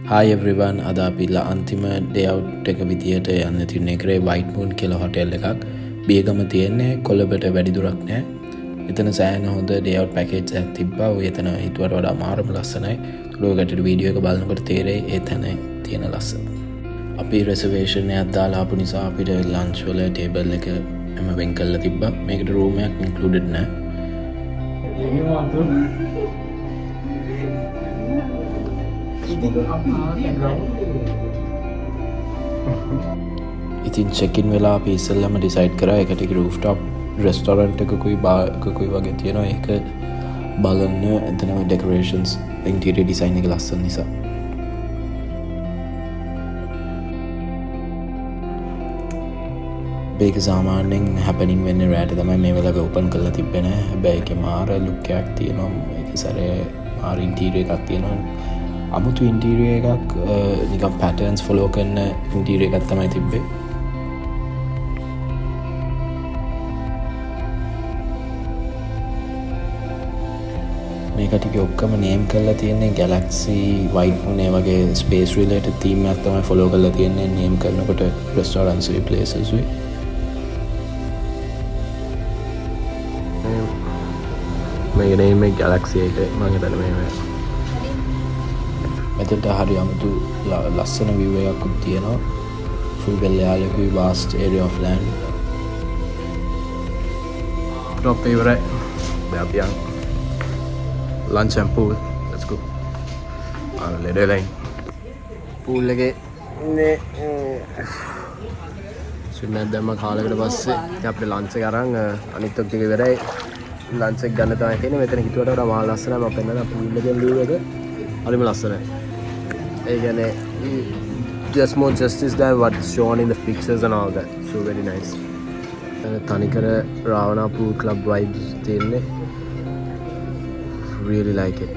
Hi everyone, අද අපි අන්තිම day out එක විදියට යන්න තියන්නේ කරේ White Moon කියලා හොටෙල් එකක්. බියගම තියෙන්නේ කොළඹට වැඩි දුරක් නෑ. එතන සෑහෙන හොඳ day out package එකක් තිබ්බා. ඔය එතන හිතුවට වඩා මාරම ලස්සනයි. ඔයකට වීඩියෝ එක බලනකොට තේරෙයි ඒ තැන තියෙන ලස්සන. අපි reservation එකක් දාලා ආපු නිසා අපිට lunch වල table එක එම වෙන් කරලා තිබ්බා. මේකට room එකක් included නෑ. ඉතින් චෙකින් වෙලා අපි ඉස්සෙල්ලම ඩිසයිඩ් කරා එකට රූෆ්ටොප් රෙස්ටොරන්ට් එකකුයි බාර් එකකුයි වගේ තියෙනවා. ඒක බලන්න එතනම ඩෙකොරේෂන්ස් ඉන්ටීරියර් ඩිසයින් එක ලස්සන නිසා. මේක සාමාන්‍යයෙන් හැපනින් වෙන්නේ රෑට තමයි. මේ වෙලාවේ ඕපන් කරලා තිබ්බේ නැහැ. හැබැයි ඒකේ මාර ලුක් එකක් තියෙනවා. ඒක සැරේ මාර ඉන්ටීරියර් එකක් තියෙනවා. අමුතු ඉන්ටීරියර් එකක් නිකන් පැටර්න්ස් ෆලෝ කරන ඉන්ටීරියර් එකක් තමයි තිබ්බේ. මේ කටික ඔක්කොම නේම් කරලා තියෙන්නේ Galaxy White Moon වගේ ස්පේස් රිලේටඩ් තීම් එකක් තමයි ෆලෝ කරලා තියෙන්නේ. නේම් කරනකොට රෙස්ටොරන්ට්ස් වි ප්ලේසස් වි මේ නේම් එක Galaxy එක මම හිතන්නේ මේ මෙතට හරි අමුතු ලස්සන view එකක් තියෙනවා. full වෙල්යාලකුයි vast area of land. top ඉවරයි. දැන් අපි යන් lunch and pool. let's go. ලෙඩ ලයින් pool එකේ ඉන්නේ සුන්නත් දැම්ම කාලයකට පස්සේ ඉතින් අපිට lunch එක අරන් අනිත් ටික ඉවරයි. lunch එක ගන්න තමයි තියෙන්නේ. මෙතන හිතුවට වඩා මහා ලස්සනයි. මම පෙන්නන pool එකේ view එක හරිම ලස්සනයි. Again, just more justice than what's shown in the pictures and all that. So very nice. Tanikara Ravana Pool Club vibes තියෙන්නේ. Really like it.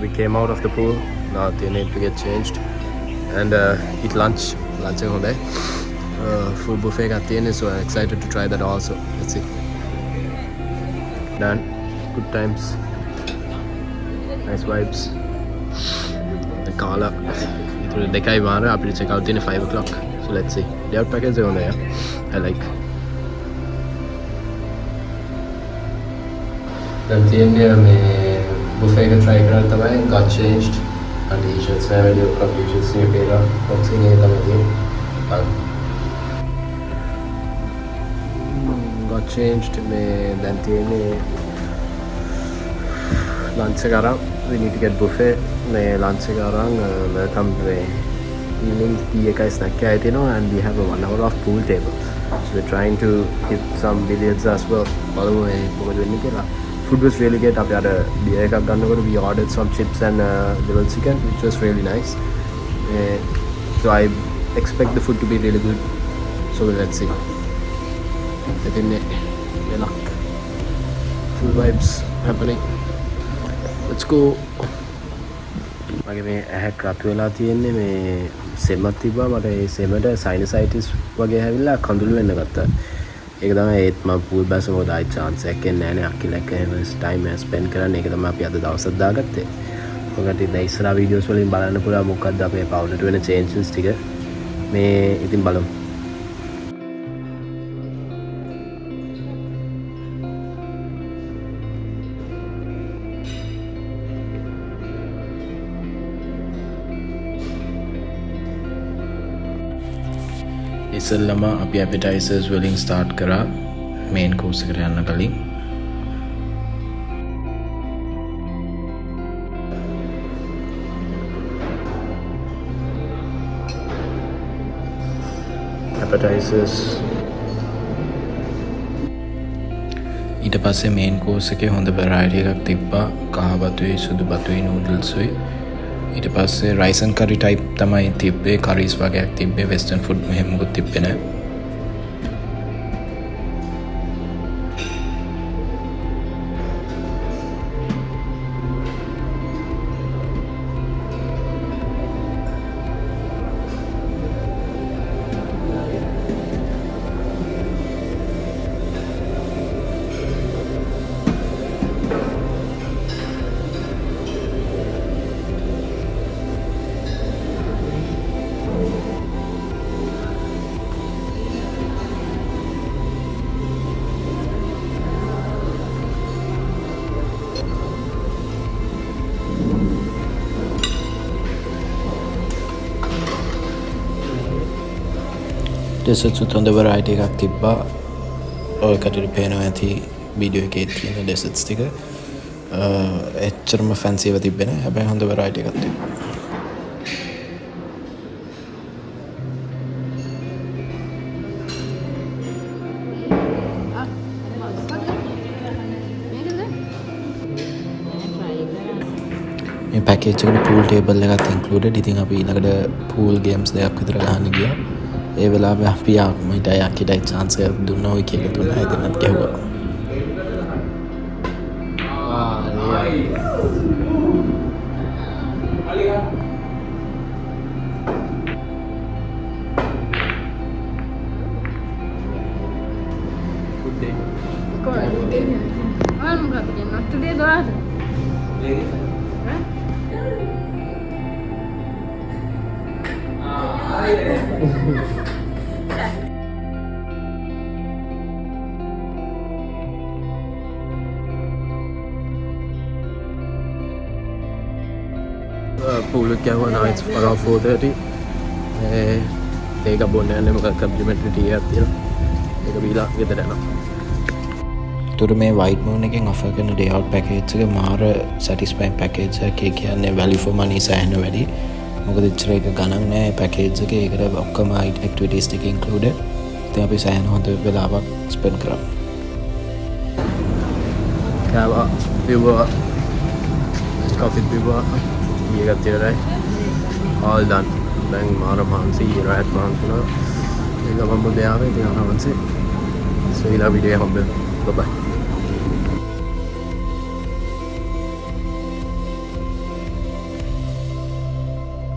We came out of the pool. Now they need to get changed and eat lunch. Lunch එක හොඳයි. Full buffet එකක් තියෙන්නේ, so I'm excited to try that also. Let's see. Done. Good times. Nice vibes. The කාලා ඉතින් දෙකයි වාර අපිට check out තියෙන්නේ 5 o'clock. So let's see. Day out package එක හොඳයි. I like. දැන් තියෙන්නේ මේ buffet එක try කරලා තමයි got changed. T-shirts, video completions, new pera, boxing ये तब थी. Got changed में then थी में lunch से करा. We need to get buffet. में lunch से करा. Welcome में evening tea का snack क्या है ना, and we have a 1 hour of pool table. So we're trying to hit some billiards as well. All the way पूरा दिन निकला. Food was really good. After a beer cup we ordered some chips and little chicken, which was really nice. So I expect the food to be really good. So let's see. Full vibes happening. Let's go. මගේ මේ ඇහැක් රතු වෙලා තියෙන්නේ. මේ සෙමක් තිබ්බා. මට ඒ සෙමට sinusitis වගේ හැවිලා කඳුළු වෙන්න ගත්තා. ඒක තමයි ඒත් මම pool බැස මොකද ආයි chance එකක් එන්නේ නැහැ නේ. අකිලක එහෙම time spend කරන්න. ඒක තමයි අපි අද දවසක් දාගත්තේ. ඔකට ඉතින් ඉස්සරහා videos වලින් බලන්න පුළුවන් මොකක්ද අපේ powder වෙන changes ටික. මේ ඉතින් බලමු. ඉස්සෙල්ලම අපි appetizers වලින් start කරා main course එකට යන්න කලින්. appetizers ඊට පස්සේ main course එකේ හොඳ variety එකක් තිබ්බා. කහ බතුයි සුදු බතුයි noodles උයි. ඊට පස්සේ rice and curry type තමයි තිබ්බේ. curries වගේක් තිබ්බේ. western food මෙහෙම මොකුත් තිබ්බේ නැහැ. ඩෙසර්ට්ස් උත් හොඳ වෙරයිටි එකක් තිබ්බා. ඔය කටට පේනවා ඇති වීඩියෝ එකේ තියෙන ඩෙසර්ට්ස් ටික. එච්චරම ෆැන්සිව තිබෙන හැබැයි හොඳ වෙරයිටි එකක් තිබ්බා. මේ පැකේජ් එකට pool table එකත් included. ඉතින් අපි ඊළඟට pool games දෙකක් විතර ගහන්න ගියා. ඒ වෙලාවේ අපි මීට යකිටයි chance එකක් දුන්නා. ඔය කීක දුන්නා. ඒ දෙන්නත් ගැහුවා. pool එක ගියා now it's around 4:30 ඒක බොන්න යන්නේ මොකක් complimentary tea එකක් තියෙනවා ඒක බීලා ගෙදර යනවා. තුර මේ white moon එකෙන් offer කරන day out package එක මාර satisfying package එකක්. ඒ කියන්නේ value for money සෑහෙන වැඩි. මොකද ඉච්චර එක ගණන් නෑ package එකේ. ඒකට ඔක්කොම activities ටික included. ඉතින් අපි සෑහෙන හොඳ වෙලාවක් spend කරා. කෑවා බිව්වා coffee බිව්වා ඊගත් ඉවරයි all done. දැන් මාර මාන්සි රාත් මාන්සුනා ඒක මම දෙයාවේ ඉතින් ආවන්සේ so ඊළඟ වීඩියෝ එක හම්බෙමු. bye bye.